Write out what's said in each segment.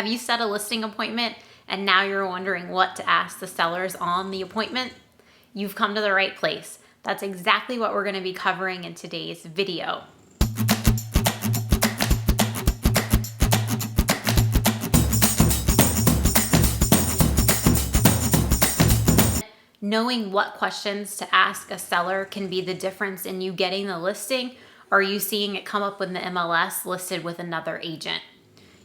Have you set a listing appointment and now you're wondering what to ask the sellers on the appointment? You've come to the right place. That's exactly what we're going to be covering in today's video. Knowing what questions to ask a seller can be the difference in you getting the listing or you seeing it come up in the MLS listed with another agent.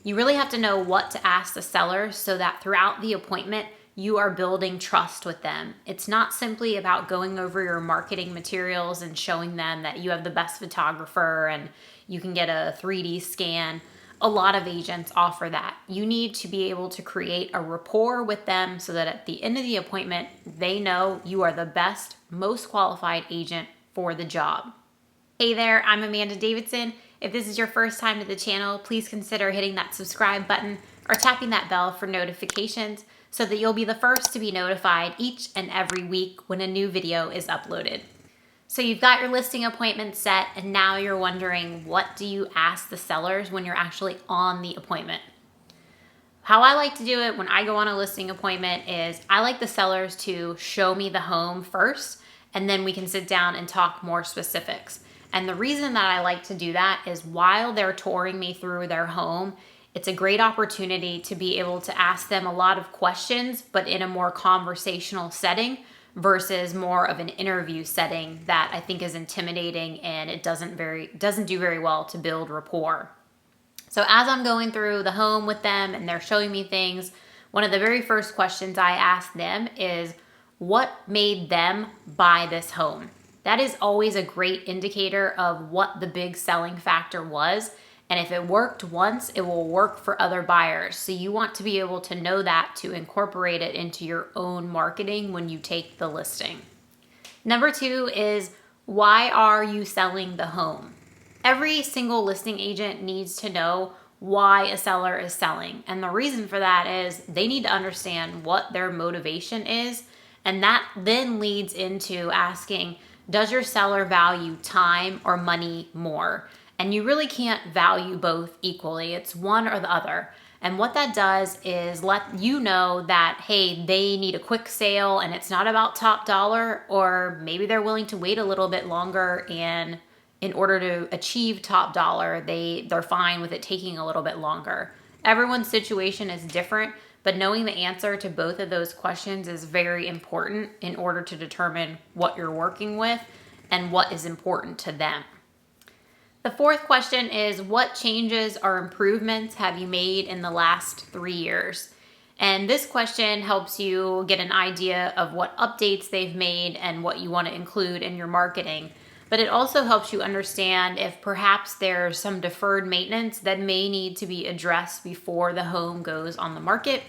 You really have to know what to ask the seller so that throughout the appointment, you are building trust with them. It's not simply about going over your marketing materials and showing them that you have the best photographer and you can get a 3D scan. A lot of agents offer that. You need to be able to create a rapport with them so that at the end of the appointment, they know you are the best, most qualified agent for the job. Hey there, I'm Amanda Davidson. If this is your first time to the channel, please consider hitting that subscribe button or tapping that bell for notifications so that you'll be the first to be notified each and every week when a new video is uploaded. So you've got your listing appointment set and now you're wondering, what do you ask the sellers when you're actually on the appointment? How I like to do it when I go on a listing appointment is I like the sellers to show me the home first and then we can sit down and talk more specifics. And the reason that I like to do that is while they're touring me through their home, it's a great opportunity to be able to ask them a lot of questions, but in a more conversational setting versus more of an interview setting that I think is intimidating and it doesn't do very well to build rapport. So as I'm going through the home with them and they're showing me things, one of the very first questions I ask them is, what made them buy this home? That is always a great indicator of what the big selling factor was. And if it worked once, it will work for other buyers. So you want to be able to know that to incorporate it into your own marketing when you take the listing. Number 2 is, why are you selling the home? Every single listing agent needs to know why a seller is selling. And the reason for that is they need to understand what their motivation is. And that then leads into asking, does your seller value time or money more? And you really can't value both equally. It's one or the other. And what that does is let you know that, hey, they need a quick sale and it's not about top dollar, or maybe they're willing to wait a little bit longer and in order to achieve top dollar, they're fine with it taking a little bit longer. Everyone's situation is different, but knowing the answer to both of those questions is very important in order to determine what you're working with and what is important to them. The fourth question is, what changes or improvements have you made in the last 3 years? And this question helps you get an idea of what updates they've made and what you want to include in your marketing. But it also helps you understand if perhaps there's some deferred maintenance that may need to be addressed before the home goes on the market.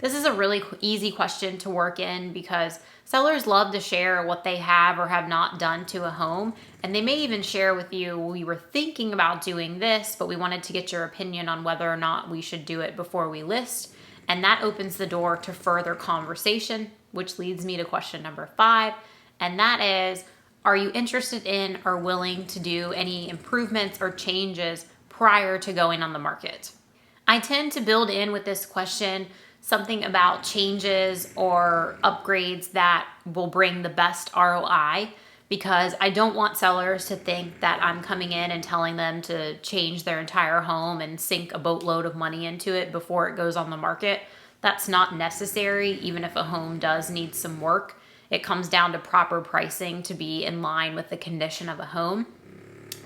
This is a really easy question to work in because sellers love to share what they have or have not done to a home. And they may even share with you, we were thinking about doing this, but we wanted to get your opinion on whether or not we should do it before we list. And that opens the door to further conversation, which leads me to question number 5. And that is, are you interested in or willing to do any improvements or changes prior to going on the market? I tend to build in with this question something about changes or upgrades that will bring the best ROI, because I don't want sellers to think that I'm coming in and telling them to change their entire home and sink a boatload of money into it before it goes on the market. That's not necessary, even if a home does need some work. It comes down to proper pricing to be in line with the condition of a home.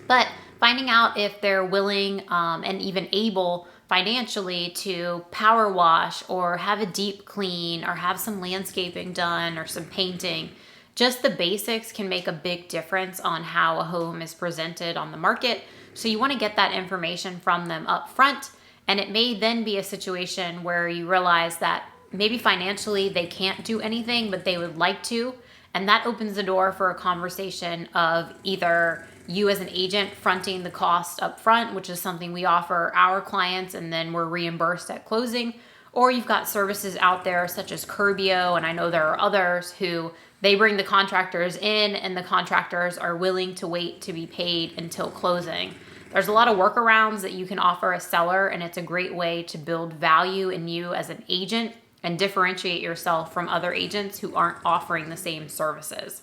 But finding out if they're willing and even able financially to power wash or have a deep clean or have some landscaping done or some painting, just the basics can make a big difference on how a home is presented on the market. So you want to get that information from them up front. And it may then be a situation where you realize that maybe financially they can't do anything, but they would like to. And that opens the door for a conversation of either you as an agent fronting the cost up front, which is something we offer our clients and then we're reimbursed at closing, or you've got services out there such as Curbio, and I know there are others who they bring the contractors in and the contractors are willing to wait to be paid until closing. There's a lot of workarounds that you can offer a seller, and it's a great way to build value in you as an agent and differentiate yourself from other agents who aren't offering the same services.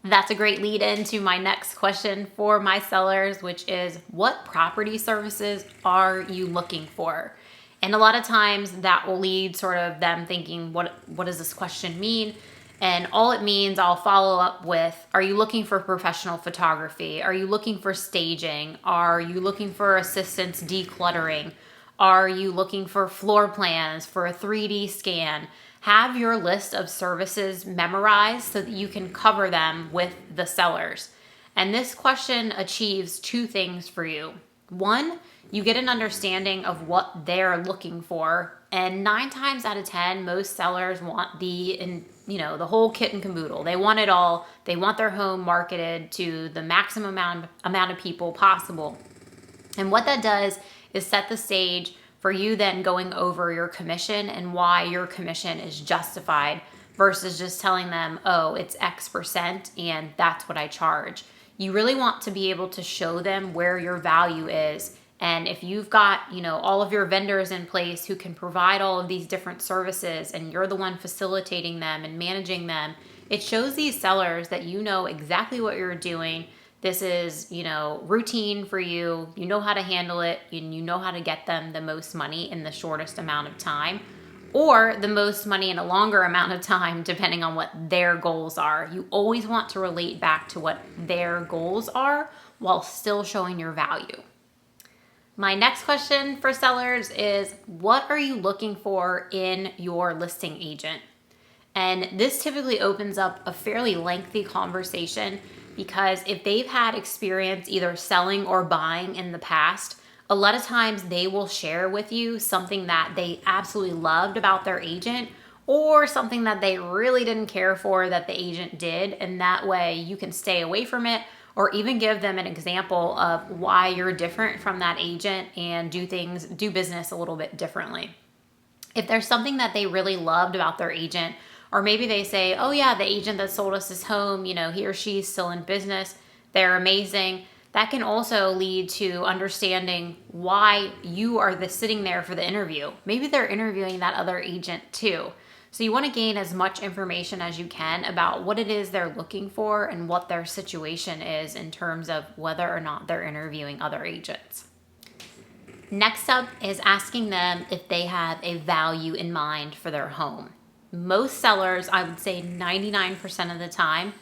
That's a great lead into my next question for my sellers, which is, what property services are you looking for? And a lot of times that will lead sort of them thinking, what does this question mean? And all it means, I'll follow up with, are you looking for professional photography? Are you looking for staging? Are you looking for assistance decluttering? Are you looking for floor plans, for a 3D scan? Have your list of services memorized so that you can cover them with the sellers. And this question achieves two things for you. One, you get an understanding of what they're looking for. And 9 times out of 10, most sellers want the whole kit and caboodle. They want it all. They want their home marketed to the maximum amount of people possible. And what that does is set the stage for you then going over your commission and why your commission is justified versus just telling them, oh, it's X% and that's what I charge. You really want to be able to show them where your value is. And if you've got, all of your vendors in place who can provide all of these different services and you're the one facilitating them and managing them, it shows these sellers that you know exactly what you're doing. This is, routine for you. You know how to handle it, and you know how to get them the most money in the shortest amount of time, or the most money in a longer amount of time, depending on what their goals are. You always want to relate back to what their goals are while still showing your value. My next question for sellers is, what are you looking for in your listing agent? And this typically opens up a fairly lengthy conversation, because if they've had experience either selling or buying in the past, a lot of times they will share with you something that they absolutely loved about their agent or something that they really didn't care for that the agent did. And that way you can stay away from it, or even give them an example of why you're different from that agent and do business a little bit differently. If there's something that they really loved about their agent, or maybe they say, oh yeah, the agent that sold us this home, he or she's still in business, they're amazing. That can also lead to understanding why you are sitting there for the interview. Maybe they're interviewing that other agent too. So you want to gain as much information as you can about what it is they're looking for and what their situation is in terms of whether or not they're interviewing other agents. Next up is asking them if they have a value in mind for their home. Most sellers, I would say 99% of the time,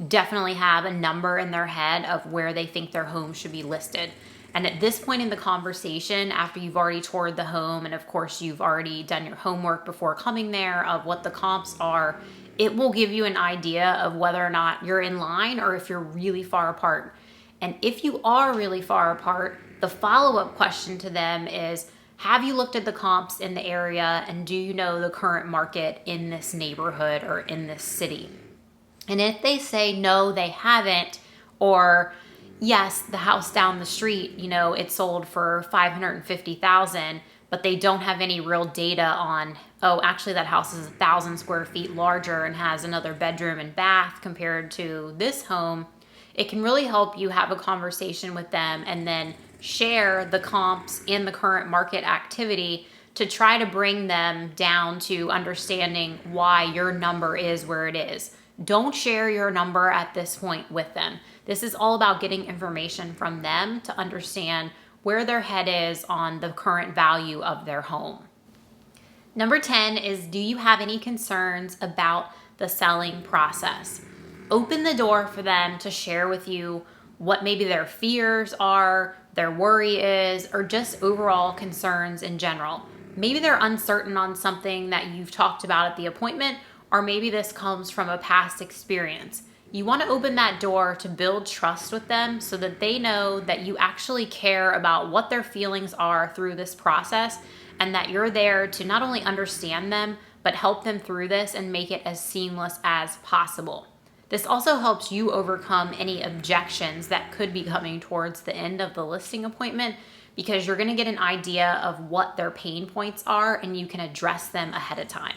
definitely have a number in their head of where they think their home should be listed. And at this point in the conversation, after you've already toured the home, and of course you've already done your homework before coming there of what the comps are, it will give you an idea of whether or not you're in line or if you're really far apart. And if you are really far apart, the follow-up question to them is, have you looked at the comps in the area, and do you know the current market in this neighborhood or in this city? And if they say no, they haven't, or yes, the house down the street, it sold for $550,000, but they don't have any real data on, oh, actually that house is 1,000 square feet larger and has another bedroom and bath compared to this home, it can really help you have a conversation with them and then share the comps in the current market activity to try to bring them down to understanding why your number is where it is. Don't share your number at this point with them. This is all about getting information from them to understand where their head is on the current value of their home. Number 10 is, do you have any concerns about the selling process? Open the door for them to share with you what maybe their fears are, their worry is, or just overall concerns in general. Maybe they're uncertain on something that you've talked about at the appointment, or maybe this comes from a past experience. You want to open that door to build trust with them so that they know that you actually care about what their feelings are through this process, and that you're there to not only understand them, but help them through this and make it as seamless as possible. This also helps you overcome any objections that could be coming towards the end of the listing appointment, because you're going to get an idea of what their pain points are and you can address them ahead of time.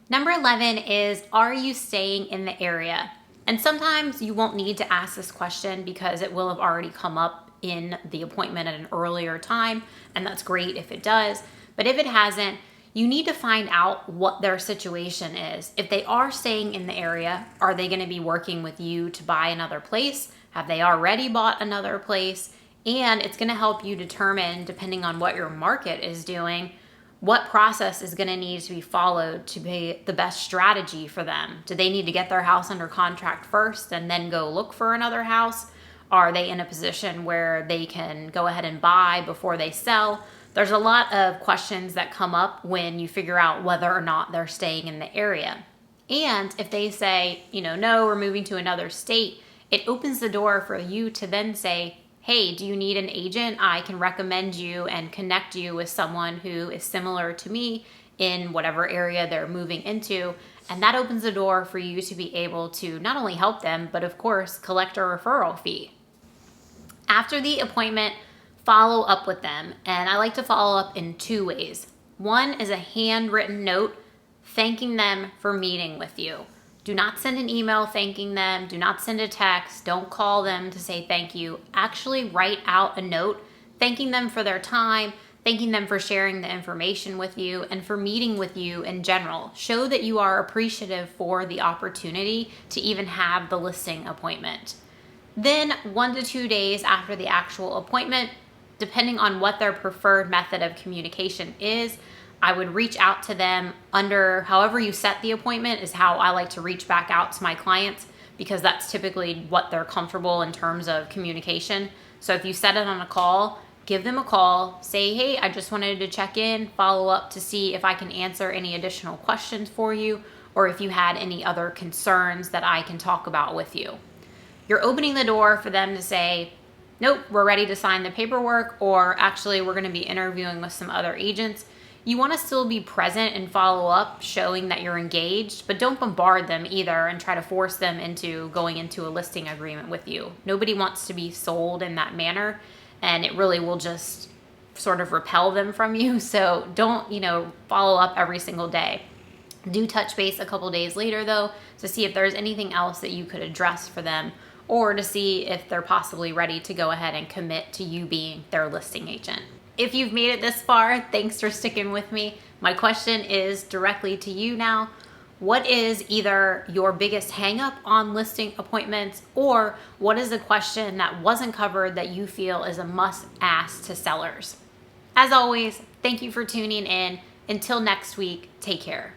Number 11 is, are you staying in the area? And sometimes you won't need to ask this question because it will have already come up in the appointment at an earlier time, and that's great if it does. But if it hasn't, you need to find out what their situation is. If they are staying in the area, are they going to be working with you to buy another place? Have they already bought another place? And it's going to help you determine, depending on what your market is doing, what process is going to need to be followed to be the best strategy for them. Do they need to get their house under contract first and then go look for another house? Are they in a position where they can go ahead and buy before they sell? There's a lot of questions that come up when you figure out whether or not they're staying in the area. And if they say, no, we're moving to another state, it opens the door for you to then say, hey, do you need an agent? I can recommend you and connect you with someone who is similar to me in whatever area they're moving into. And that opens the door for you to be able to not only help them, but of course, collect a referral fee. After the appointment, follow up with them. And I like to follow up in 2 ways. One is a handwritten note thanking them for meeting with you. Do not send an email thanking them. Do not send a text. Don't call them to say thank you. Actually write out a note thanking them for their time, thanking them for sharing the information with you, and for meeting with you in general. Show that you are appreciative for the opportunity to even have the listing appointment. Then 1 to 2 days after the actual appointment, depending on what their preferred method of communication is, I would reach out to them under however you set the appointment is how I like to reach back out to my clients, because that's typically what they're comfortable in terms of communication. So if you set it on a call, give them a call, say, hey, I just wanted to check in, follow up to see if I can answer any additional questions for you, or if you had any other concerns that I can talk about with you. You're opening the door for them to say, nope, we're ready to sign the paperwork, or actually we're going to be interviewing with some other agents. You want to still be present and follow up, showing that you're engaged, but don't bombard them either and try to force them into going into a listing agreement with you. Nobody wants to be sold in that manner, and it really will just sort of repel them from you. So don't, follow up every single day. Do touch base a couple days later, though, to see if there's anything else that you could address for them, or to see if they're possibly ready to go ahead and commit to you being their listing agent. If you've made it this far, thanks for sticking with me. My question is directly to you now. What is either your biggest hang-up on listing appointments, or what is a question that wasn't covered that you feel is a must-ask to sellers? As always, thank you for tuning in. Until next week, take care.